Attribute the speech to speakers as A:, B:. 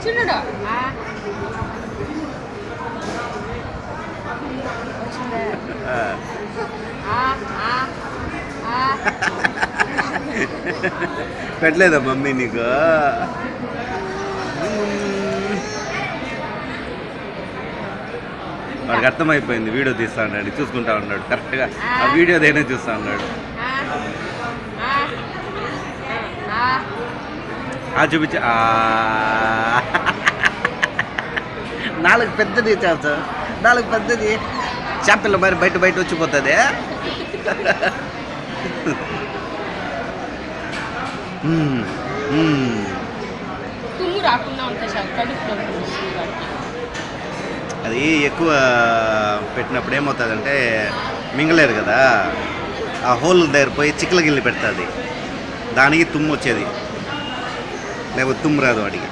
A: చిన్నుడు
B: పెట్టలేదా మమ్మీ నీకు? వాడికి అర్థమైపోయింది, వీడియో తీస్తా ఉన్నాడు, చూసుకుంటా ఉన్నాడు కరెక్ట్గా. ఆ వీడియో దేనే చూస్తా ఉన్నాడు. చూపించ నాలుగు పెద్దది చేస్తా, నాలుగు పెద్దది చేపల మరి బయట వచ్చిపోతుంది.
A: తుమ్ము రాకుండా ఉంటాయి సార్ కడుపులో.
B: అది ఎక్కువ పెట్టినప్పుడు ఏమవుతుందంటే మింగలేరు కదా, ఆ హోల్ దగ్గర పోయి చిక్కల గిల్లి పెడుతుంది, దానికి తుమ్ము వచ్చేది, లేకపోతే తుమ్ము రాదు వాడికి.